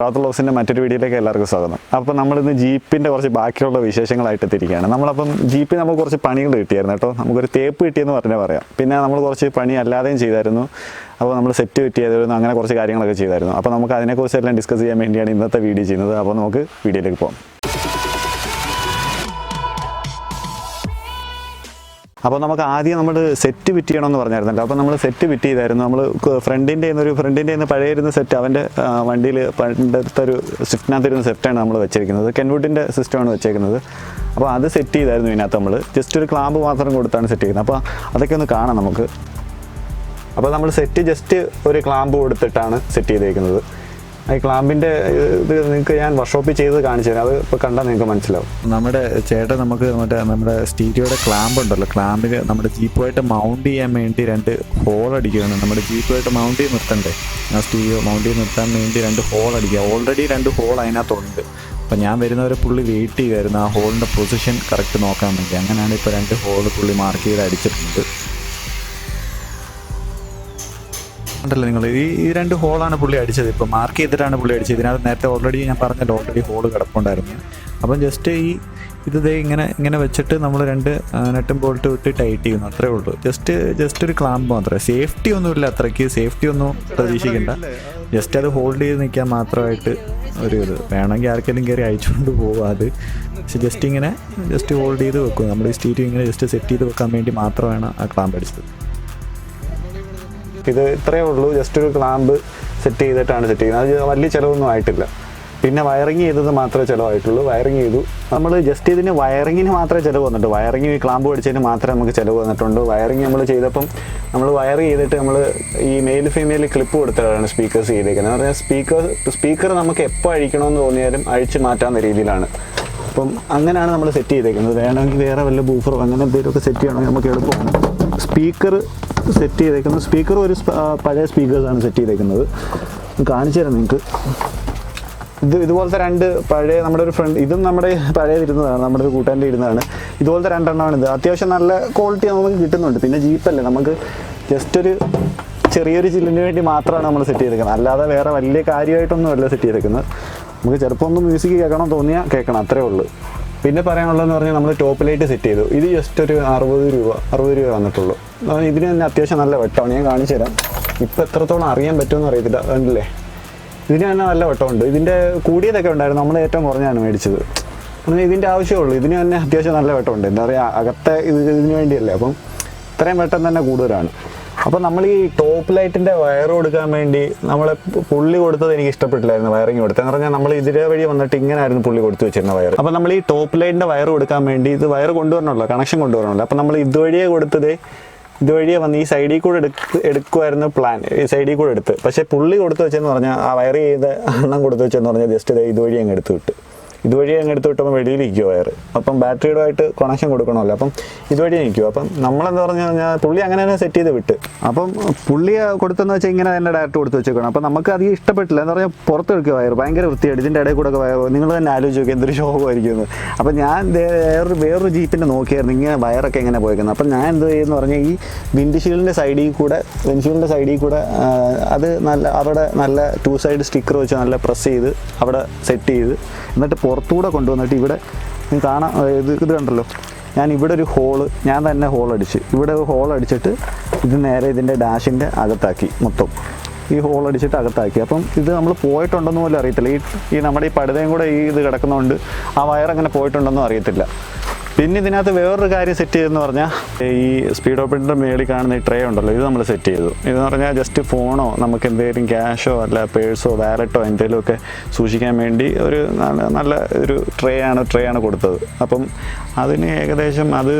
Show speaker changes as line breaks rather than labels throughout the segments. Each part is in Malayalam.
Rowther ലോസിൻ്റെ മറ്റൊരു വീഡിയോയിലേക്ക് എല്ലാവർക്കും സ്വാഗതം. അപ്പോൾ നമ്മളിന്ന് ജീപ്പിൻ്റെ കുറച്ച് ബാക്കിയുള്ള വിശേഷങ്ങളായിട്ട് എത്തിയിരിക്കുകയാണ്. നമ്മളപ്പം ജീപ്പിൽ നമുക്ക് കുറച്ച് പണികൾ കിട്ടിയായിരുന്നു കേട്ടോ. നമുക്കൊരു തേപ്പ് കിട്ടിയെന്ന് പറഞ്ഞാൽ പറയാം. പിന്നെ നമ്മൾ കുറച്ച് പണി അല്ലാതെയും ചെയ്തായിരുന്നു. അപ്പോൾ നമ്മൾ സെറ്റ് കിട്ടിയതായിരുന്നു, അങ്ങനെ കുറച്ച് കാര്യങ്ങളൊക്കെ ചെയ്തായിരുന്നു. അപ്പോൾ നമുക്ക് അതിനെക്കുറിച്ചെല്ലാം ഡിസ്കസ് ചെയ്യാൻ വേണ്ടിയാണ് ഇന്നത്തെ വീഡിയോ ചെയ്യുന്നത്. അപ്പോൾ നമുക്ക് വീഡിയോയിലേക്ക് പോകാം. അപ്പോൾ നമുക്ക് ആദ്യം നമ്മൾ സെറ്റ് ഫിറ്റ് ചെയ്യണമെന്ന് പറഞ്ഞായിരുന്നല്ലോ. അപ്പോൾ നമ്മൾ സെറ്റ് ഫിറ്റ് ചെയ്തായിരുന്നു. നമ്മൾ ഫ്രണ്ടിൻ്റെ നിന്ന് പഴയിരുന്ന സെറ്റ് അവൻ്റെ വണ്ടിയിൽ പണ്ടത്തെ ഒരു സ്വിഫ്റ്റിനകത്തിരുന്ന സെറ്റാണ് നമ്മൾ വെച്ചിരിക്കുന്നത്. കെൻവുഡിൻ്റെ സിസ്റ്റമാണ് വെച്ചേക്കുന്നത്. അപ്പോൾ അത് സെറ്റ് ചെയ്തായിരുന്നു. ഇതിനകത്ത് നമ്മൾ ജസ്റ്റ് ഒരു ക്ലാമ്പ് മാത്രം കൊടുത്താണ് സെറ്റ് ചെയ്യുന്നത്. അപ്പോൾ അതൊക്കെ ഒന്ന് കാണാം നമുക്ക്. അപ്പോൾ നമ്മൾ സെറ്റ് ജസ്റ്റ് ഒരു ക്ലാമ്പ് കൊടുത്തിട്ടാണ് സെറ്റ് ചെയ്തേക്കുന്നത്. ഈ ക്ലാമ്പിൻ്റെ ഇത് നിങ്ങൾക്ക് ഞാൻ വർക്ക്ഷോപ്പിൽ ചെയ്ത് കാണിച്ചു തരാം. അത് ഇപ്പോൾ കണ്ടാൽ നിങ്ങൾക്ക് മനസ്സിലാവും. നമ്മുടെ ചേട്ടൻ നമുക്ക് നമ്മുടെ സ്റ്റീരിയോയുടെ ക്ലാമ്പ് ഉണ്ടല്ലോ, ക്ലാമ്പിന് നമ്മുടെ ജീപ്പുമായിട്ട് മൗണ്ട് ചെയ്യാൻ വേണ്ടി 2 ഹോൾ അടിക്കുകയാണ്. നമ്മുടെ ജീപ്പുമായിട്ട് മൗണ്ട് ചെയ്ത് നിർത്തണ്ടേ, ആ സ്റ്റീരിയോ മൗണ്ട് ചെയ്ത് നിർത്താൻ വേണ്ടി 2 ഹോൾ അടിക്കുക. ഓൾറെഡി 2 ഹോൾ അതിനകത്തുണ്ട്. അപ്പോൾ ഞാൻ വരുന്നവരെ പുള്ളി വെയിറ്റ് ചെയ്യുമായിരുന്നു ആ ഹോളിൻ്റെ പൊസിഷൻ കറക്റ്റ് നോക്കാൻ വേണ്ടി. അങ്ങനെയാണ് ഇപ്പോൾ 2 ഹോൾ പുള്ളി മാർക്ക് ചെയ്ത് അടിച്ചിട്ടുണ്ട്. ഉണ്ടല്ലോ നിങ്ങൾ, ഈ 2 ഹോളാണ് പുള്ളി അടിച്ചത്. ഇപ്പോൾ മാർക്ക് ചെയ്തിട്ടാണ് പുള്ളി അടിച്ചത്. ഇതിനകത്ത് നേരത്തെ ഓൾറെഡി ഞാൻ പറഞ്ഞല്ലോ, ഓൾറെഡി ഹോള് കിടപ്പുണ്ടായിരുന്നു. അപ്പം ജസ്റ്റ് ഇത് ഇങ്ങനെ വെച്ചിട്ട് നമ്മൾ 2 നട്ടും ബോൾട്ട് വിട്ട് ടൈറ്റ് ചെയ്യുന്നു, അത്രേ ഉള്ളൂ. ജസ്റ്റ് ഒരു ക്ലാമ്പ് മാത്രമേ. സേഫ്റ്റി ഒന്നുമില്ല, അത്രയ്ക്ക് സേഫ്റ്റി ഒന്നും പ്രതീക്ഷിക്കേണ്ട. ജസ്റ്റ് അത് ഹോൾഡ് ചെയ്ത് നിൽക്കാൻ മാത്രമായിട്ട് ഒരു ഇത് വേണമെങ്കിൽ ആർക്കെങ്കിലും കയറി അയച്ചുകൊണ്ട് പോകുക. അത് പക്ഷെ ജസ്റ്റ് ഹോൾഡ് ചെയ്ത് വെക്കും. നമ്മൾ ഈ സ്റ്റീരിയോ ഇങ്ങനെ ജസ്റ്റ് സെറ്റ് ചെയ്ത് വെക്കാൻ വേണ്ടി മാത്രമാണ് ആ ക്ലാമ്പ് അടിച്ചത്. ഇത് ഇത്രയേ ഉള്ളൂ. ജസ്റ്റ് ഒരു ക്ലാമ്പ് സെറ്റ് ചെയ്തിട്ടാണ് സെറ്റ് ചെയ്യുന്നത്. അത് വലിയ ചിലവൊന്നും ആയിട്ടില്ല. പിന്നെ വയറിങ് ചെയ്തത് മാത്രമേ ചിലവായിട്ടുള്ളൂ. വയറിങ് ചെയ്തു നമ്മൾ. ജസ്റ്റ് ഇതിന് വയറിങ്ങിന് മാത്രമേ ചിലവ് വന്നിട്ട്, വയറിങ് ഈ ക്ലാമ്പ് പഠിച്ചതിന് മാത്രമേ നമുക്ക് ചിലവ് വന്നിട്ടുണ്ട്. വയറിങ് നമ്മൾ ചെയ്തപ്പം നമ്മൾ വയർ ചെയ്തിട്ട് നമ്മൾ ഈ മെയിൽ ഫീമെയിൽ ക്ലിപ്പ് കൊടുത്തിട്ടാണ് സ്പീക്കേഴ്സ് ചെയ്തേക്കുന്നത്. എന്ന് പറഞ്ഞാൽ സ്പീക്കർ നമുക്ക് എപ്പോൾ അഴിക്കണമെന്ന് തോന്നിയാലും അഴിച്ച് മാറ്റാവുന്ന രീതിയിലാണ്. അപ്പം അങ്ങനെയാണ് നമ്മൾ സെറ്റ് ചെയ്തേക്കുന്നത്. വേണമെങ്കിൽ വേറെ വല്ല ബൂഫറോ അങ്ങനെ എന്തെങ്കിലുമൊക്കെ സെറ്റ് ചെയ്യണമെങ്കിൽ നമുക്ക് എളുപ്പമാണ്. സ്പീക്കർ സെറ്റ് ചെയ്തേക്കുന്നത്, സ്പീക്കർ ഒരു പഴയ സ്പീക്കേഴ്സാണ് സെറ്റ് ചെയ്തേക്കുന്നത്. കാണിച്ചു തരാം നിങ്ങൾക്ക്. ഇതുപോലത്തെ 2 പഴയ നമ്മുടെ ഒരു ഫ്രണ്ട്, ഇതും നമ്മുടെ പഴയതിരുന്നതാണ്, നമ്മുടെ ഒരു കൂട്ടാൻ്റെ ഇരുന്നതാണ്. ഇതുപോലത്തെ 2 എണ്ണമാണ് ഇത്. അത്യാവശ്യം നല്ല ക്വാളിറ്റി നമുക്ക് കിട്ടുന്നുണ്ട്. പിന്നെ ജീപ്പല്ലേ, നമുക്ക് ജസ്റ്റ് ഒരു ചെറിയൊരു ചില്ലിന് വേണ്ടി മാത്രമാണ് നമ്മൾ സെറ്റ് ചെയ്തേക്കുന്നത്. അല്ലാതെ വേറെ വലിയ കാര്യമായിട്ടൊന്നും അല്ല സെറ്റ് ചെയ്തേക്കുന്നത്. നമുക്ക് ചിലപ്പോൾ ഒന്ന് മ്യൂസിക് കേൾക്കണം തോന്നിയാൽ കേൾക്കണം, അത്രേ ഉള്ളൂ. പിന്നെ പറയാനുള്ളതെന്ന് പറഞ്ഞാൽ നമ്മൾ ടോപ്പ് ലൈറ്റ് സെറ്റ് ചെയ്തു. ഇത് ജസ്റ്റ് ഒരു 60 രൂപ വന്നിട്ടുള്ളൂ. ഇതിന് തന്നെ അത്യാവശ്യം നല്ല വെട്ടമാണ്. ഞാൻ കാണിച്ചു തരാം. ഇപ്പോൾ എത്രത്തോളം അറിയാൻ പറ്റുമെന്ന് അറിയത്തില്ല, കണ്ടില്ലേ? ഇതിന് തന്നെ നല്ല വെട്ടമുണ്ട്. ഇതിൻ്റെ കൂടിയതൊക്കെ ഉണ്ടായിരുന്നു, നമ്മൾ ഏറ്റവും കുറഞ്ഞാണ് മേടിച്ചത്. അങ്ങനെ ഇതിൻ്റെ ആവശ്യമുള്ളൂ. ഇതിന് തന്നെ അത്യാവശ്യം നല്ല വെട്ടമുണ്ട്. എന്താ പറയുക, അകത്തെ ഇതിന് വേണ്ടിയല്ലേ, അപ്പം ഇത്രയും വെട്ടം തന്നെ കൂടുതലാണ്. അപ്പോൾ നമ്മൾ ഈ ടോപ്പ് ലൈറ്റിൻ്റെ വയർ കൊടുക്കാൻ വേണ്ടി നമ്മളെ പുള്ളി കൊടുത്തത് എനിക്ക് ഇഷ്ടപ്പെട്ടില്ലായിരുന്നു. വയറിങ് കൊടുത്തത് എന്ന് പറഞ്ഞാൽ നമ്മൾ ഇതിലെ വഴി വന്നിട്ട് ഇങ്ങനെയായിരുന്നു പുള്ളി കൊടുത്തു വെച്ചിരുന്ന വയർ. അപ്പോൾ നമ്മൾ ഈ ടോപ്പ് ലൈറ്റിൻ്റെ വയർ കൊടുക്കാൻ വേണ്ടി ഇത് വയർ കൊണ്ടുവരണമല്ലോ, കണക്ഷൻ കൊണ്ടുവരണമല്ലോ. അപ്പോൾ നമ്മൾ ഇതുവഴിയേ കൊടുത്തത്, ഇതുവഴിയേ വന്ന് ഈ സൈഡിൽ കൂടെ എടുക്കുമായിരുന്നു പ്ലാൻ. ഈ സൈഡിൽ കൂടെ എടുത്ത്, പക്ഷേ പുള്ളി കൊടുത്തു വെച്ചെന്ന് പറഞ്ഞാൽ ആ വയർ ചെയ്ത എണ്ണം കൊടുത്തു വെച്ചെന്ന് പറഞ്ഞാൽ ജസ്റ്റ് ഇതുവഴി അങ്ങ് എടുത്ത് വിട്ട്. ഇതുവഴി അങ്ങ് എടുത്ത് വിട്ടപ്പോൾ വെളിയിലിരിക്കുമോ വയർ. അപ്പം ബാറ്ററിയുടെ ആയിട്ട് കണക്ഷൻ കൊടുക്കണമല്ലോ. അപ്പം ഇതുവഴി നിൽക്കുമോ. അപ്പം നമ്മളെന്താ പറഞ്ഞു കഴിഞ്ഞാൽ പുള്ളി അങ്ങനെ തന്നെ സെറ്റ് ചെയ്ത് വിട്ട്. അപ്പം പുള്ളി കൊടുത്തെന്ന് വെച്ചാൽ ഇങ്ങനെ തന്നെ ഡയറക്റ്റ് കൊടുത്ത് വെച്ചേക്കണം. അപ്പം നമുക്ക് അധികം ഇഷ്ടപ്പെട്ടില്ല. എന്ന് പറഞ്ഞാൽ പുറത്ത് എടുക്കുക വയർ ഭയങ്കര വൃത്തിയായിട്ട്. ഇതിൻ്റെ ഇടയിൽ കൂടെ ഒക്കെ വയർ നിങ്ങൾ തന്നെ ആലോചിച്ച് നോക്കുക എന്തൊരു ശോഭമായിരിക്കുമെന്ന്. അപ്പം ഞാൻ വേറൊരു ജീപ്പിൻ്റെ നോക്കിയായിരുന്നു ഇങ്ങനെ വയറൊക്കെ എങ്ങനെ പോയിരിക്കുന്നത്. അപ്പം ഞാൻ എന്ത് ചെയ്യുമെന്ന് പറഞ്ഞാൽ ഈ വിൻഡ്ഷീൽഡിൻ്റെ സൈഡിൽ കൂടെ അത് അവിടെ നല്ല 2 സൈഡ് സ്റ്റിക്കർ വെച്ച് നല്ല പ്രസ് ചെയ്ത് അവിടെ സെറ്റ് ചെയ്ത് എന്നിട്ട് പുറത്തുകൂടെ കൊണ്ടുവന്നിട്ട് ഇവിടെ കാണാം. ഇത് കണ്ടല്ലോ, ഞാൻ ഇവിടെ ഒരു ഹോള് ഞാൻ തന്നെ ഹോൾ അടിച്ച് ഇവിടെ ഹോൾ അടിച്ചിട്ട് ഇത് നേരെ ഇതിൻ്റെ ഡാഷിൻ്റെ അകത്താക്കി. മൊത്തം ഈ ഹോൾ അടിച്ചിട്ട് അകത്താക്കി. അപ്പം ഇത് നമ്മൾ പോയിട്ടുണ്ടെന്ന് പോലും അറിയത്തില്ല. ഈ നമ്മുടെ ഈ പടുതയും കൂടെ ഇത് കിടക്കുന്നതുകൊണ്ട് ആ വയർ അങ്ങനെ പോയിട്ടുണ്ടെന്നും അറിയത്തില്ല. പിന്നെ ഇതിനകത്ത് വേറൊരു കാര്യം സെറ്റ് ചെയ്തെന്ന് പറഞ്ഞാൽ ഈ സ്പീഡ് ഓപ്പറേറ്ററിൻ്റെ മേളിൽ കാണുന്ന ഈ ട്രേ ഉണ്ടല്ലോ, ഇത് നമ്മൾ സെറ്റ് ചെയ്തു. ഇതെന്ന് പറഞ്ഞാൽ ജസ്റ്റ് ഫോണോ നമുക്ക് എന്തെങ്കിലും ക്യാഷോ അല്ല പേഴ്സോ വാലറ്റോ എന്തെങ്കിലുമൊക്കെ സൂക്ഷിക്കാൻ വേണ്ടി ഒരു നല്ല ഒരു ട്രേ ആണ് കൊടുത്തത്. അപ്പം അതിന് ഏകദേശം അത്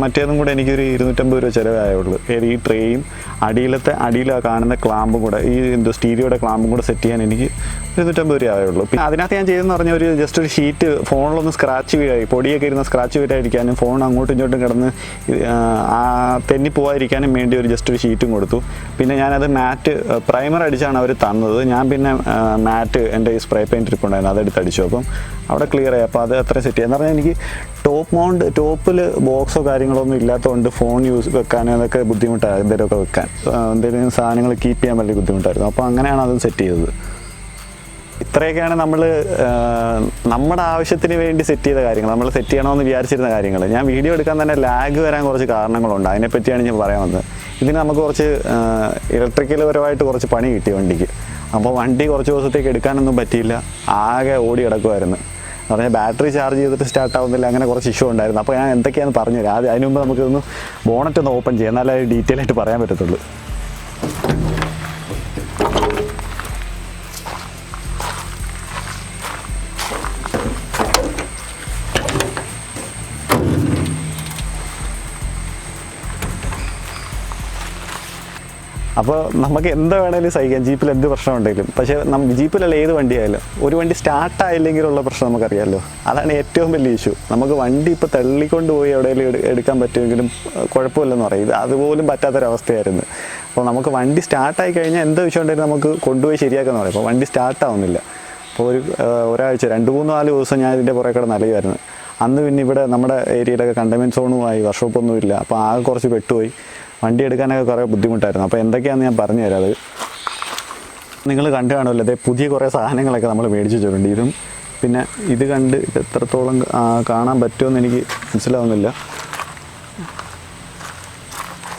മറ്റേതും കൂടെ എനിക്കൊരു 250 രൂപ ചിലവായുള്ളൂ. ഈ ട്രേയും അടിയിൽ കാണുന്ന ക്ലാമ്പും കൂടെ, ഈ സ്റ്റീരിയോയുടെ ക്ലാമ്പും കൂടെ സെറ്റ് ചെയ്യാൻ എനിക്ക് 250 രൂപ ആയുള്ളൂ. പിന്നെ അതിനകത്ത് ഞാൻ ചെയ്തെന്ന് പറഞ്ഞാൽ ഒരു ജസ്റ്റ് ഒരു ഷീറ്റ് ഫോണിലൊന്ന് സ്ക്രാച്ച് വീഴായി, പൊടിയൊക്കെ ഇരുന്ന് സ്ക്രാച്ച് വീഴാതിരിക്കാനും ഫോൺ അങ്ങോട്ടും ഇങ്ങോട്ടും കിടന്ന് തെന്നി പോകാതിരിക്കാനും വേണ്ടി ജസ്റ്റ് ഒരു ഷീറ്റും കൊടുത്തു. പിന്നെ ഞാനത് മാറ്റ് പ്രൈമർ അടിച്ചാണ് അവർ തന്നത്. ഞാൻ പിന്നെ മാറ്റ് എൻ്റെ ഈ സ്പ്രേ പെയിൻറ്റ് ഇരിപ്പുണ്ടായിരുന്നു, അതെടുത്ത് അടിച്ചു. അപ്പം അവിടെ ക്ലിയർ ആയി. അപ്പോൾ അത് അത്ര സെറ്റ് ചെയ്യാൻ പറഞ്ഞാൽ എനിക്ക് ടോപ്പിൽ ബോക്സോ കാര്യങ്ങളോ ഒന്നും ഇല്ലാത്തതുകൊണ്ട് ഫോൺ വെക്കാനും അതൊക്കെ ബുദ്ധിമുട്ടായിരുന്നു. എന്തെങ്കിലുമൊക്കെ വെക്കാൻ എന്തെങ്കിലും സാധനങ്ങൾ കീപ്പ് ചെയ്യാൻ വലിയ ബുദ്ധിമുട്ടായിരുന്നു. അപ്പോൾ അങ്ങനെയാണ് അത് സെറ്റ് ചെയ്തത്. ഇത്രയൊക്കെയാണ് നമ്മൾ നമ്മുടെ ആവശ്യത്തിന് വേണ്ടി സെറ്റ് ചെയ്ത കാര്യങ്ങൾ, നമ്മൾ സെറ്റ് ചെയ്യണമെന്ന് വിചാരിച്ചിരുന്ന കാര്യങ്ങൾ. ഞാൻ വീഡിയോ എടുക്കാൻ തന്നെ ലാഗ് വരാൻ കുറച്ച് കാരണങ്ങളുണ്ട്, അതിനെപ്പറ്റിയാണ് ഞാൻ പറയാൻ വന്നത്. ഇതിന് നമുക്ക് കുറച്ച് ഇലക്ട്രിക്കൽ പരമായിട്ട് കുറച്ച് പണി കിട്ടി വണ്ടിക്ക്. അപ്പോൾ വണ്ടി കുറച്ച് ദിവസത്തേക്ക് എടുക്കാനൊന്നും പറ്റിയില്ല, ആകെ ഓടി കിടക്കുമായിരുന്നു. എന്ന് പറഞ്ഞാൽ ബാറ്ററി ചാർജ് ചെയ്തിട്ട് സ്റ്റാർട്ട് ആവുന്നില്ല, അങ്ങനെ കുറച്ച് ഇഷ്യൂ ഉണ്ടായിരുന്നു. അപ്പോൾ ഞാൻ എന്തൊക്കെയാണെന്ന് പറഞ്ഞുതരാം. അതിന് മുമ്പ് നമുക്കൊന്ന് ബോണറ്റ് ഒന്ന് ഓപ്പൺ ചെയ്യാം, എന്നാലേ ഡീറ്റെയിൽ ആയിട്ട് പറയാൻ പറ്റത്തുള്ളൂ. അപ്പോൾ നമുക്ക് എന്താ വേണമെങ്കിലും സഹിക്കാം, ജീപ്പിൽ എന്ത് പ്രശ്നം ഉണ്ടെങ്കിലും. പക്ഷേ ജീപ്പിലല്ല ഏത് വണ്ടിയായാലും ഒരു വണ്ടി സ്റ്റാർട്ടായില്ലെങ്കിലുള്ള പ്രശ്നം നമുക്കറിയാമല്ലോ. അതാണ് ഏറ്റവും വലിയ ഇഷ്യൂ. നമുക്ക് വണ്ടി ഇപ്പോൾ തള്ളിക്കൊണ്ട് പോയി എവിടെയെങ്കിലും എടുക്കാൻ പറ്റുമെങ്കിലും കുഴപ്പമില്ലെന്ന് പറയും. ഇത് അതുപോലും പറ്റാത്തൊരവസ്ഥയായിരുന്നു. അപ്പോൾ നമുക്ക് വണ്ടി സ്റ്റാർട്ടായി കഴിഞ്ഞാൽ എന്ത് വിഷയം ഉണ്ടെങ്കിലും നമുക്ക് കൊണ്ടുപോയി ശരിയാക്കാന്ന് പറയും. അപ്പോൾ വണ്ടി സ്റ്റാർട്ടാവുന്നില്ല. അപ്പോൾ ഒരാഴ്ച 2-3-4 ദിവസം ഞാൻ ഇതിൻ്റെ പുറകെ കിടന്ന് അലയുമായിരുന്നു. അന്ന് പിന്നെ ഇവിടെ നമ്മുടെ ഏരിയയിലൊക്കെ കണ്ടെയ്ൻമെൻറ് സോണുമായി വർക്ക്ഷോപ്പൊന്നുമില്ല. അപ്പോൾ ആകെ കുറച്ച് പെട്ടുപോയി, വണ്ടി എടുക്കാനൊക്കെ കുറേ ബുദ്ധിമുട്ടായിരുന്നു. അപ്പോൾ എന്തൊക്കെയാണെന്ന് ഞാൻ പറഞ്ഞു തരാം. അത് നിങ്ങൾ കണ്ടു കാണുമല്ലോ, അതേ പുതിയ കുറേ സാധനങ്ങളൊക്കെ നമ്മൾ മേടിച്ച് വെച്ചിട്ടുണ്ട്. ഇതും പിന്നെ ഇത് കണ്ട് എത്രത്തോളം കാണാൻ പറ്റുമെന്ന് എനിക്ക് മനസ്സിലാവുന്നില്ല.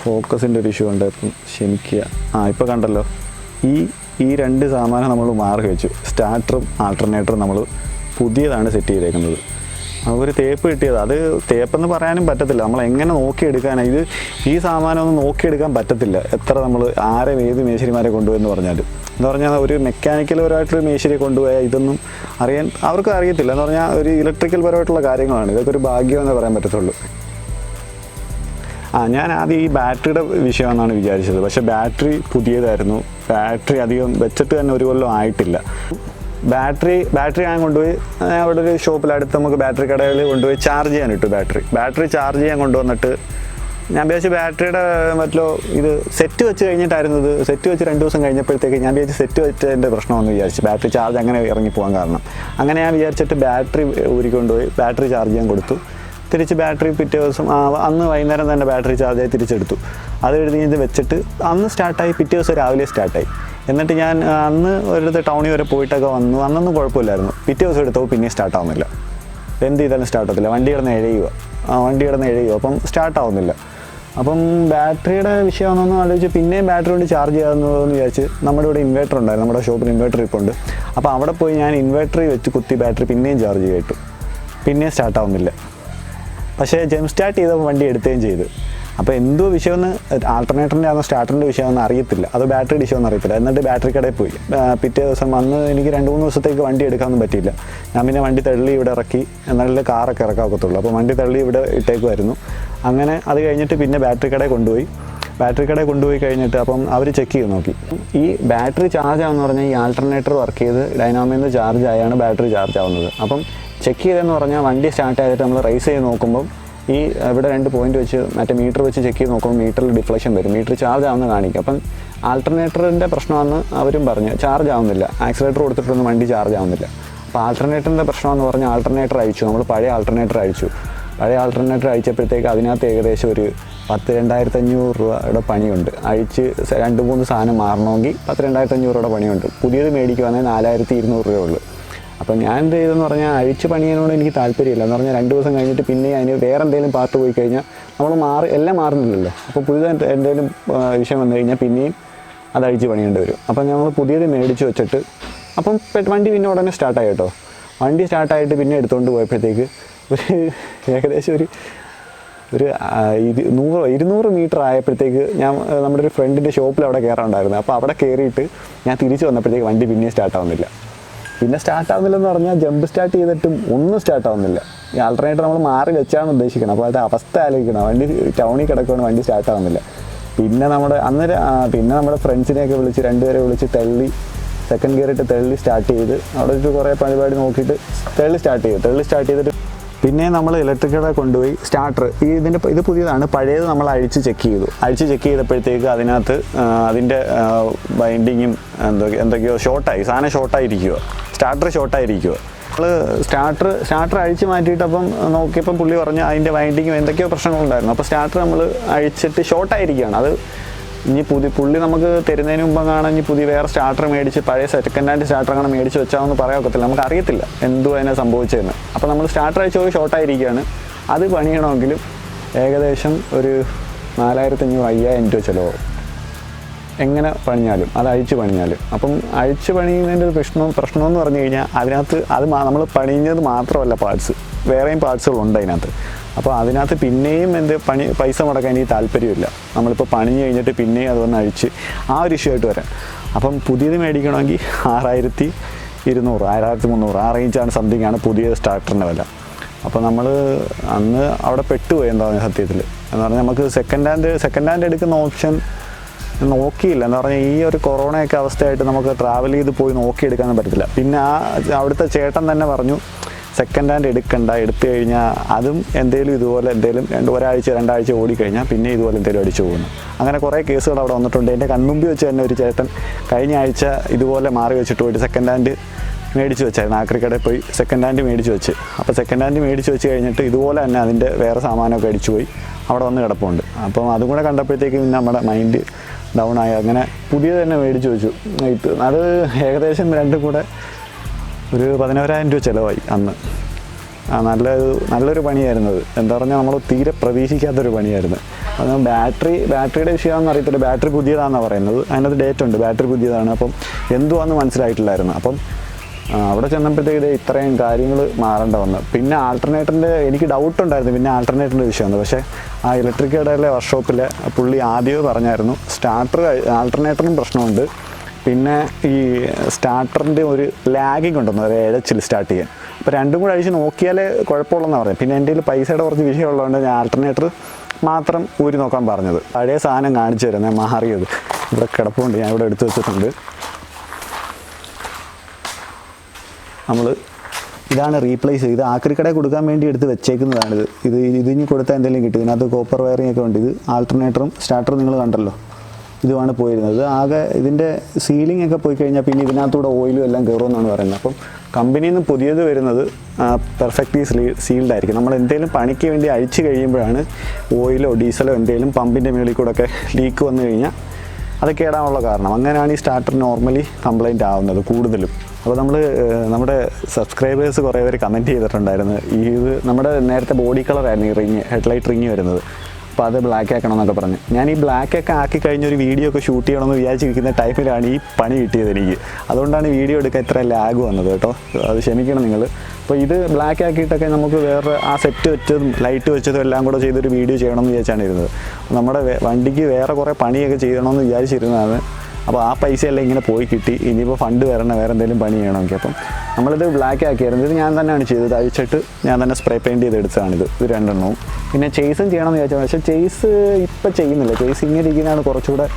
ഫോക്കസിൻ്റെ ഒരു ഇഷ്യൂ ഉണ്ട്, ഇപ്പം ക്ഷമിക്കുക. ഇപ്പോൾ കണ്ടല്ലോ, ഈ 2 സാമാനം നമ്മൾ മാറി വെച്ചു. സ്റ്റാർട്ടറും ആൾട്ടർനേറ്ററും നമ്മൾ പുതിയതാണ് സെറ്റ് ചെയ്തേക്കുന്നത്. ഒരു തേപ്പ് കിട്ടിയത്, അത് തേപ്പെന്ന് പറയാനും പറ്റത്തില്ല. നമ്മൾ എങ്ങനെ നോക്കിയെടുക്കാനാണ് ഈ സാമാനമൊന്നും നോക്കിയെടുക്കാൻ പറ്റത്തില്ല, എത്ര നമ്മൾ ഏത് മേശരിമാരെ കൊണ്ടുപോയെന്ന് പറഞ്ഞാലും. എന്ന് പറഞ്ഞാൽ ഒരു മെക്കാനിക്കൽ പരമായിട്ടൊരു മേശരിയെ കൊണ്ടുപോയാൽ ഇതൊന്നും അവർക്ക് അറിയത്തില്ല. എന്ന് പറഞ്ഞാൽ ഒരു ഇലക്ട്രിക്കൽ പരമായിട്ടുള്ള കാര്യങ്ങളാണ്. ഇതൊക്കെ ഒരു ഭാഗ്യമെന്നേ പറയാൻ പറ്റത്തുള്ളൂ. ഞാൻ ആദ്യം ഈ ബാറ്ററിയുടെ വിഷയമെന്നാണ് വിചാരിച്ചത്. പക്ഷേ ബാറ്ററി പുതിയതായിരുന്നു. ബാറ്ററി അധികം വെച്ചിട്ട് തന്നെ 1 കൊല്ലം ആയിട്ടില്ല. ബാറ്ററി ഞാൻ കൊണ്ടുപോയി അവിടെ ഒരു ഷോപ്പിലടുത്ത് നമുക്ക് ബാറ്ററി കടയിൽ കൊണ്ടുപോയി ചാർജ് ചെയ്യാൻ ഇട്ടു. ബാറ്ററി ചാർജ് ചെയ്യാൻ കൊണ്ടുവന്നിട്ട് ഞാൻ വിചാരിച്ചു ബാറ്ററിയുടെ ഇത് സെറ്റ് വെച്ച് കഴിഞ്ഞിട്ടായിരുന്നു. ഇത് സെറ്റ് വെച്ച് 2 ദിവസം കഴിഞ്ഞപ്പോഴത്തേക്ക് ഞാൻ വിചാരിച്ചു സെറ്റ് വെച്ചതിൻ്റെ പ്രശ്നമെന്ന് വിചാരിച്ചു, ബാറ്ററി ചാർജ് അങ്ങനെ ഇറങ്ങിപ്പോകാൻ കാരണം. അങ്ങനെ ഞാൻ വിചാരിച്ചിട്ട് ബാറ്ററി ഊരിക്കൊണ്ടുപോയി ബാറ്ററി ചാർജ് ചെയ്യാൻ കൊടുത്തു. തിരിച്ച് ബാറ്ററി പിറ്റേ ദിവസം അന്ന് വൈകുന്നേരം തന്നെ ബാറ്ററി ചാർജായി തിരിച്ചെടുത്തു. അത് എഴുതി വെച്ചിട്ട് അന്ന് സ്റ്റാർട്ടായി, പിറ്റേ ദിവസം രാവിലെ സ്റ്റാർട്ടായി. എന്നിട്ട് ഞാൻ അന്ന് ഒരിടത്ത് ടൗണിൽ വരെ പോയിട്ടൊക്കെ വന്നു. അന്നൊന്നും കുഴപ്പമില്ലായിരുന്നു. പിറ്റേ ദിവസം എടുത്തപ്പോൾ പിന്നെയും സ്റ്റാർട്ടാവുന്നില്ല. എന്ത് ചെയ്താലും സ്റ്റാർട്ടാകത്തില്ല. വണ്ടി കിടന്ന് എഴയുക, അപ്പം സ്റ്റാർട്ടാവുന്നില്ല. അപ്പം ബാറ്ററിയുടെ വിഷയമാണെന്നൊന്നും ആലോചിച്ച് പിന്നെയും ബാറ്ററി കൊണ്ട് ചാർജ് ചെയ്യാമെന്ന് വിചാരിച്ച് നമ്മുടെ ഇവിടെ ഇൻവേർട്ടർ ഉണ്ടായിരുന്നു. നമ്മുടെ ഷോപ്പിൽ ഇൻവേർട്ടർ ഇപ്പോൾ ഉണ്ട്. അപ്പോൾ അവിടെ പോയി ഞാൻ ഇൻവേർട്ടറിൽ വെച്ച് കുത്തി ബാറ്ററി പിന്നെയും ചാർജ് ചെയ്തിട്ടു. പിന്നെയും സ്റ്റാർട്ടാവുന്നില്ല. പക്ഷേ സ്റ്റാർട്ട് ചെയ്തപ്പോൾ വണ്ടി എടുക്കുകയും ചെയ്തു. അപ്പോൾ എന്തോ വിഷയമെന്ന്, ആൾട്ടർനേറ്ററിൻ്റെ ആണോ സ്റ്റാർട്ടറിൻ്റെ വിഷയമെന്ന് അറിയത്തില്ല, അത് ബാറ്ററിയുടെ വിഷയമെന്ന് അറിയത്തില്ല. എന്നിട്ട് ബാറ്ററി കടയിൽ പോയി. പിറ്റേ ദിവസം അന്ന് എനിക്ക് 2-3 ദിവസത്തേക്ക് വണ്ടി എടുക്കാനൊന്നും പറ്റിയില്ല. ഞാൻ പിന്നെ വണ്ടി തള്ളി ഇവിടെ ഇറക്കി, എന്നാലേ കാറൊക്കെ ഇറക്കാൻ ഒക്കത്തുള്ളൂ. അപ്പോൾ വണ്ടി തള്ളി ഇവിടെ ഇട്ടേക്കുമായിരുന്നു. അങ്ങനെ അത് കഴിഞ്ഞിട്ട് പിന്നെ ബാറ്ററി കടയിൽ കൊണ്ടുപോയി കഴിഞ്ഞിട്ട് അപ്പം അവർ ചെക്ക് ചെയ്ത് നോക്കി. ഈ ബാറ്ററി ചാർജ് ആവുമെന്ന് പറഞ്ഞാൽ ഈ ആൾട്ടർനേറ്റർ വർക്ക് ചെയ്ത് ഡൈനാമോയിൽ നിന്ന് ചാർജ് ആയാണ് ബാറ്ററി ചാർജ് ആവുന്നത്. അപ്പം ചെക്ക് ചെയ്തതെന്ന് പറഞ്ഞാൽ വണ്ടി സ്റ്റാർട്ട് ചെയ്തിട്ട് നമ്മൾ റൈസ് ചെയ്ത് നോക്കുമ്പം ഈ ഇവിടെ 2 പോയിന്റ് വെച്ച് മറ്റേ മീറ്റർ വെച്ച് ചെക്ക് ചെയ്ത് നോക്കുമ്പോൾ മീറ്ററിൽ ഡിഫ്ലക്ഷൻ വരും, മീറ്റർ ചാർജ് ആവുന്ന കാണിക്കും. അപ്പം ആൾട്ടർനേറ്ററിൻ്റെ പ്രശ്നമാണെന്ന് അവരും പറഞ്ഞു. ചാർജ് ആവുന്നില്ല, ആക്സിലേറ്റർ കൊടുത്തിട്ടൊന്നും വണ്ടി ചാർജ് ആവുന്നില്ല. അപ്പോൾ ആൾട്ടർനേറ്ററിൻ്റെ പ്രശ്നമാണെന്ന് പറഞ്ഞാൽ ആൾട്ടർനേറ്റർ അഴിച്ചു. നമ്മൾ പഴയ ആൾട്ടർനേറ്റർ അഴിച്ചപ്പോഴത്തേക്ക് അതിനകത്ത് ഏകദേശം ഒരു 10,000-2,500 രൂപയുടെ പണിയുണ്ട്. അഴിച്ച് 2-3 സാധനം മാറണമെങ്കിൽ 10,000-2,500 രൂപയുടെ പണിയുണ്ട്. പുതിയത് മേടിക്കുവാണെങ്കിൽ 4,200 രൂപയുള്ളൂ. അപ്പം ഞാൻ എന്ത് ചെയ്തെന്ന് പറഞ്ഞാൽ അഴിച്ച് പണിയാനോട് എനിക്ക് താല്പര്യമില്ല. എന്ന് പറഞ്ഞാൽ 2 ദിവസം കഴിഞ്ഞിട്ട് പിന്നെ അതിന് വേറെ എന്തെങ്കിലും പാർട്ട് പോയി കഴിഞ്ഞാൽ നമ്മൾ എല്ലാം മാറുന്നില്ലല്ലോ. അപ്പോൾ പുതിയതായിട്ട് എന്തെങ്കിലും വിഷയം വന്നു കഴിഞ്ഞാൽ പിന്നെയും അത് അഴിച്ച് പണിയേണ്ടി വരും. അപ്പം ഞങ്ങൾ പുതിയത് മേടിച്ച് വെച്ചിട്ട് അപ്പം വണ്ടി പിന്നെ ഉടനെ സ്റ്റാർട്ടായി കേട്ടോ. വണ്ടി സ്റ്റാർട്ടായിട്ട് പിന്നെ എടുത്തുകൊണ്ട് പോയപ്പോഴത്തേക്ക് ഏകദേശം ഒരു 100-200 മീറ്റർ ആയപ്പോഴത്തേക്ക് ഞാൻ നമ്മുടെ ഒരു ഫ്രണ്ടിൻ്റെ ഷോപ്പിൽ അവിടെ കയറാനുണ്ടായിരുന്നു. അപ്പോൾ അവിടെ കയറിയിട്ട് ഞാൻ തിരിച്ച് വന്നപ്പോഴത്തേക്ക് വണ്ടി പിന്നെയും സ്റ്റാർട്ടാവുന്നില്ല. പിന്നെ സ്റ്റാർട്ടാവുന്നില്ലെന്ന് പറഞ്ഞാൽ ജമ്പ് സ്റ്റാർട്ട് ചെയ്തിട്ടും ഒന്നും സ്റ്റാർട്ടാവുന്നില്ല. ഈ ആൾട്ടർനേറ്റർ നമ്മൾ മാറി വെച്ചാണ് ഉദ്ദേശിക്കണം. അപ്പോൾ അത് അവസ്ഥ ആലോചിക്കണം. വണ്ടി ടൗണിൽ കിടക്കുകയാണ്, വണ്ടി സ്റ്റാർട്ടാവുന്നില്ല. പിന്നെ നമ്മുടെ ഫ്രണ്ട്സിനെയൊക്കെ വിളിച്ച് 2 പേരെ വിളിച്ച് തള്ളി സെക്കൻഡ് ഗിയർ ഇട്ട് തള്ളി സ്റ്റാർട്ട് ചെയ്ത് അവിടെ ഒരു കുറേ പരിപാടി നോക്കിയിട്ട് തള്ളി സ്റ്റാർട്ട് ചെയ്തിട്ട് പിന്നെ നമ്മൾ ഇലക്ട്രിക്കലെ കൊണ്ടുപോയി സ്റ്റാർട്ടർ ഇത് പുതിയതാണ്. പഴയത് നമ്മൾ അഴിച്ച് ചെക്ക് ചെയ്തപ്പോഴത്തേക്ക് അതിനകത്ത് അതിൻ്റെ ബൈൻഡിങ്ങും എന്തൊക്കെയോ സാധനം ഷോർട്ടായിരിക്കുമോ. നമ്മൾ സ്റ്റാർട്ടർ അഴിച്ച് മാറ്റിയിട്ട് അപ്പം നോക്കിയപ്പം പുള്ളി പറഞ്ഞു അതിൻ്റെ വൈൻഡിങ്ങും എന്തൊക്കെയോ പ്രശ്നങ്ങളുണ്ടായിരുന്നു. അപ്പോൾ സ്റ്റാർട്ടർ നമ്മൾ അഴിച്ചിട്ട് ഷോർട്ടായിരിക്കുകയാണ്. അത് ഇനി പുള്ളി നമുക്ക് തരുന്നതിന് മുമ്പ് കാണാൻ പുതിയ വേറെ സ്റ്റാർട്ടർ മേടിച്ച് പഴയ സെക്കൻഡ് ഹാൻഡ് സ്റ്റാർട്ടർ അങ്ങനെ മേടിച്ച് വെച്ചാമെന്ന് പറയാൻ ഒക്കത്തില്ല, നമുക്ക് അറിയത്തില്ല എന്തും അതിനെ സംഭവിച്ചതെന്ന്. അപ്പോൾ നമ്മൾ സ്റ്റാർട്ടർ അയച്ച ഒരു ഷോർട്ടായിരിക്കുകയാണ്. അത് പണിയണമെങ്കിലും ഏകദേശം ഒരു 4500-5000 രൂപ ചിലവാകും എങ്ങനെ പണിഞ്ഞാലും, അത് അഴിച്ച് പണിഞ്ഞാലും. അപ്പം അഴിച്ച് പണിയുന്നതിൻ്റെ ഒരു പ്രശ്നമെന്ന് പറഞ്ഞു കഴിഞ്ഞാൽ അതിനകത്ത് നമ്മൾ പണിഞ്ഞത് മാത്രമല്ല പാർട്സ്, വേറെയും പാർട്സുകളുണ്ട് അതിനകത്ത്. അപ്പോൾ അതിനകത്ത് പിന്നെയും പൈസ മുടക്കാൻ എനിക്ക് താല്പര്യമില്ല. നമ്മളിപ്പോൾ പണിഞ്ഞ് കഴിഞ്ഞിട്ട് പിന്നെയും അതൊന്ന് അഴിച്ച് ആ ഒരു ഇഷ്യൂ ആയിട്ട് വരാം. അപ്പം പുതിയത് മേടിക്കണമെങ്കിൽ 6200, 6300 ആ റേഞ്ചാണ് സംതിങ് ആണ് പുതിയ സ്റ്റാർട്ടറിൻ്റെ വില. അപ്പോൾ നമ്മൾ അന്ന് അവിടെ പെട്ടുപോയി എന്താ സത്യത്തിൽ എന്ന് പറഞ്ഞാൽ നമുക്ക് സെക്കൻഡ് ഹാൻഡ് എടുക്കുന്ന ഓപ്ഷൻ നോക്കിയില്ല. എന്ന് പറഞ്ഞാൽ ഈ ഒരു കൊറോണയൊക്കെ അവസ്ഥയായിട്ട് നമുക്ക് ട്രാവൽ ചെയ്ത് പോയി നോക്കിയെടുക്കാനും പറ്റത്തില്ല. പിന്നെ അവിടുത്തെ ചേട്ടൻ തന്നെ പറഞ്ഞു സെക്കൻഡ് ഹാൻഡ് എടുക്കണ്ട, എടുത്തു കഴിഞ്ഞാൽ അതും ഇതുപോലെ ഒരാഴ്ച 2 ആഴ്ച ഓടിക്കഴിഞ്ഞാൽ പിന്നെ ഇതുപോലെ എന്തെങ്കിലും അടിച്ചു പോകുന്നു. അങ്ങനെ കുറേ കേസുകൾ അവിടെ വന്നിട്ടുണ്ട്. എൻ്റെ കൺമുമ്പിൽ വെച്ച് തന്നെ ഒരു ചേട്ടൻ കഴിഞ്ഞ ആഴ്ച ഇതുപോലെ മാറി വെച്ചിട്ട് പോയിട്ട് സെക്കൻഡ് ഹാൻഡ് മേടിച്ച് വെച്ചായിരുന്നു. ആക്രിക്കടയിൽ പോയി സെക്കൻഡ് ഹാൻഡ് മേടിച്ച് വെച്ച്. അപ്പോൾ സെക്കൻഡ് ഹാൻഡ് മേടിച്ച് വെച്ച് കഴിഞ്ഞിട്ട് ഇതുപോലെ തന്നെ അതിൻ്റെ വേറെ സാമാനമൊക്കെ അടിച്ചു പോയി അവിടെ വന്ന് കിടപ്പുണ്ട്. അപ്പം അതും കൂടെ കണ്ടപ്പോഴത്തേക്കും നമ്മുടെ മൈൻഡ് ഡൗൺ ആയി. അങ്ങനെ പുതിയത് തന്നെ മേടിച്ച് വെച്ചു. അത് ഏകദേശം രണ്ടും കൂടെ ഒരു 11000 രൂപ ചിലവായി അന്ന്. നല്ലൊരു പണിയായിരുന്നത്. എന്താ പറഞ്ഞാൽ നമ്മൾ തീരെ പ്രതീക്ഷിക്കാത്തൊരു പണിയായിരുന്നു. അത് ബാറ്ററിയുടെ വിഷയമാണെന്ന് അറിയത്തില്ല. ബാറ്ററി പുതിയതാണെന്നാണ് പറയുന്നത്. അതിനകത്ത് ഡേറ്റ് ഉണ്ട്, ബാറ്ററി പുതിയതാണ്. അപ്പം എന്തുവാന്ന് മനസ്സിലായിട്ടില്ലായിരുന്നു. അപ്പം അവിടെ ചെന്നപ്പോഴത്തേക്ക് ഇത്രയും കാര്യങ്ങൾ മാറേണ്ട വന്നു. പിന്നെ ആൾട്ടർനേറ്ററിൻ്റെ എനിക്ക് ഡൗട്ട് ഉണ്ടായിരുന്നു. പിന്നെ ആൾട്ടർനേറ്ററിൻ്റെ വിഷയമാണ്. പക്ഷേ ആ ഇലക്ട്രിക് കടയിലെ വർക്ക്ഷോപ്പിലെ പുള്ളി ആദ്യമേ പറഞ്ഞായിരുന്നു ആൾട്ടർനേറ്ററിനും പ്രശ്നമുണ്ട്, പിന്നെ ഈ സ്റ്റാർട്ടറിൻ്റെ ഒരു ലാഗിങ് ഉണ്ടെന്ന്, ഒരു ഇഴച്ചിൽ സ്റ്റാർട്ട് ചെയ്യാൻ. അപ്പോൾ രണ്ടും കൂടെ അഴിച്ച് നോക്കിയാലേ കുഴപ്പമുള്ളതെന്ന് പറയാം. പിന്നെ എൻ്റെ കയ്യിൽ പൈസയുടെ കുറച്ച് വിഷയമുള്ളതുകൊണ്ട് ഞാൻ ആൾട്ടർനേറ്റർ മാത്രം ഊരി നോക്കാൻ പറഞ്ഞത്. പഴയ സാധനം കാണിച്ചു തരാം, ഞാൻ മാറിയത് ഇവിടെ കിടപ്പുണ്ട്, ഞാൻ ഇവിടെ എടുത്തു വെച്ചിട്ടുണ്ട്. ഇതാണ് റീപ്ലേസ് ചെയ്ത് ആക്രിക്കടയിൽ കൊടുക്കാൻ വേണ്ടി എടുത്ത് വെച്ചേക്കുന്നതാണിത്. ഇതിന് കൊടുത്താൽ എന്തെങ്കിലും കിട്ടും. ഇതിനകത്ത് കോപ്പർ വയറിംഗ് ഒക്കെ ഉണ്ട്. ഇത് ആൾട്ടർനേറ്ററും സ്റ്റാർട്ടറും നിങ്ങൾ കണ്ടല്ലോ, ഇതുമാണ് പോയിരുന്നത്. ആകെ ഇതിൻ്റെ സീലിംഗ് ഒക്കെ പോയി കഴിഞ്ഞാൽ പിന്നെ ഇതിനകത്തൂടെ ഓയിലും എല്ലാം കയറുമെന്നാണ് പറയുന്നത്. അപ്പം കമ്പനിയിൽ നിന്ന് പുതിയത് വരുന്നത് പെർഫെക്റ്റ്ലി സീൽഡ് ആയിരിക്കും. നമ്മൾ എന്തെങ്കിലും പണിക്ക് വേണ്ടി അഴിച്ച് കഴിയുമ്പോഴാണ് ഓയിലോ ഡീസലോ എന്തെങ്കിലും പമ്പിൻ്റെ മുകളിൽ കൂടെ ഒക്കെ ലീക്ക് വന്നു കഴിഞ്ഞാൽ അത് കേടാനുള്ള കാരണം. അങ്ങനെയാണ് ഈ സ്റ്റാർട്ടർ നോർമലി കംപ്ലൈൻറ്റ് ആവുന്നത് കൂടുതലും. അപ്പോൾ നമ്മുടെ സബ്സ്ക്രൈബേഴ്സ് കുറേ പേര് കമൻറ്റ് ചെയ്തിട്ടുണ്ടായിരുന്നു. ഇത് നമ്മുടെ നേരത്തെ ബോഡി കളറായിരുന്നു ഈ റിങ്, ഹെഡ്ലൈറ്റ് റിങ് വരുന്നത്. അപ്പോൾ അത് ബ്ലാക്ക് ആക്കണം എന്നൊക്കെ പറഞ്ഞ് ഞാൻ ഈ ബ്ലാക്കൊക്കെ ആക്കി കഴിഞ്ഞൊരു വീഡിയോ ഒക്കെ ഷൂട്ട് ചെയ്യണമെന്ന് വിചാരിച്ചിരിക്കുന്ന ടൈമിലാണ് ഈ പണി കിട്ടിയത് എനിക്ക്. അതുകൊണ്ടാണ് വീഡിയോ എടുക്കാൻ ഇത്ര ലാഗ് വന്നത് കേട്ടോ, അത് ക്ഷമിക്കണം നിങ്ങൾ. അപ്പോൾ ഇത് ബ്ലാക്ക് ആക്കിയിട്ടൊക്കെ നമുക്ക് വേറെ ആ സെറ്റ് വെച്ചതും ലൈറ്റ് വെച്ചതും എല്ലാം കൂടെ ചെയ്തൊരു വീഡിയോ ചെയ്യണമെന്ന് വിചാരിച്ചാണ് ഇരുന്നത്. നമ്മുടെ വണ്ടിക്ക് വേറെ കുറേ പണിയൊക്കെ ചെയ്യണമെന്ന് വിചാരിച്ചിരുന്നതാണ്. അപ്പോൾ ആ പൈസയെല്ലാം ഇങ്ങനെ പോയി കിട്ടി. ഇനിയിപ്പോൾ ഫണ്ട് വരണം വേറെ എന്തെങ്കിലും പണി ചെയ്യണമെങ്കിൽ. അപ്പം നമ്മളിത് ബ്ലാക്ക് ആക്കിയായിരുന്നു. ഇത് ഞാൻ തന്നെയാണ് ചെയ്തത്. അഴിച്ചിട്ട് ഞാൻ തന്നെ സ്പ്രേ പെയിൻറ്റ് ചെയ്തെടുത്തതാണിത്, ഇത് രണ്ടെണ്ണവും. പിന്നെ ചേസും ചെയ്യണമെന്ന് വിചാരിച്ചാൽ പക്ഷേ ചേസ് ഇപ്പം ചെയ്യുന്നില്ല. ചേസ് ഇങ്ങനെ ഇരിക്കുന്നതാണ് കുറച്ചുകൂടെ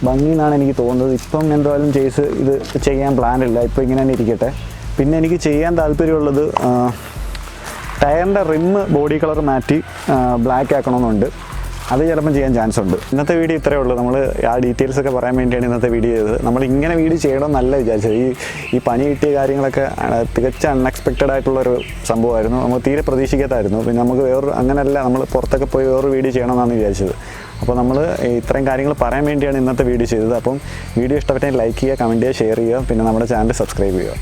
ഭംഗി എന്നാണ് എനിക്ക് തോന്നുന്നത്. ഇപ്പം എന്തായാലും ചേസ് ഇത് ചെയ്യാൻ പ്ലാനില്ല, ഇപ്പം ഇങ്ങനെ തന്നെ ഇരിക്കട്ടെ. പിന്നെ എനിക്ക് ചെയ്യാൻ താല്പര്യമുള്ളത് ടയറിൻ്റെ റിമ്മ് ബോഡി കളർ മാറ്റി ബ്ലാക്ക് ആക്കണമെന്നുണ്ട്. അത് ചിലപ്പം ചെയ്യാൻ ചാൻസ് ഉണ്ട്. ഇന്നത്തെ വീഡിയോ ഇത്രയേ ഉള്ളൂ. നമ്മൾ ആ ഡീറ്റെയിൽസ് ഒക്കെ പറയാൻ വേണ്ടിയാണ് ഇന്നത്തെ വീഡിയോ ചെയ്തത്. നമ്മൾ ഇങ്ങനെ വീഡിയോ ചെയ്യണമെന്നല്ല വിചാരിച്ചത്. ഈ പണി കിട്ടിയ കാര്യങ്ങളൊക്കെ തികച്ച അൺഎക്സ്പെക്റ്റഡ് ആയിട്ടുള്ളൊരു സംഭവമായിരുന്നു. നമ്മൾ തീരെ പ്രതീക്ഷിക്കാത്തായിരുന്നു. പിന്നെ നമുക്ക് അങ്ങനെയല്ല, നമ്മൾ പുറത്തൊക്കെ പോയി വേറൊരു വീഡിയോ ചെയ്യണമെന്നാണ് വിചാരിച്ചത്. അപ്പോൾ നമ്മൾ ഇത്രയും കാര്യങ്ങൾ പറയാൻ വേണ്ടിയാണ് ഇന്നത്തെ വീഡിയോ ചെയ്തത്. അപ്പം വീഡിയോ ഇഷ്ടപ്പെട്ടാൽ ലൈക്ക് ചെയ്യുക, കമൻറ്റ് ചെയ്യുക, ഷെയർ ചെയ്യുക. പിന്നെ നമ്മുടെ ചാനൽ സബ്സ്ക്രൈബ് ചെയ്യുക.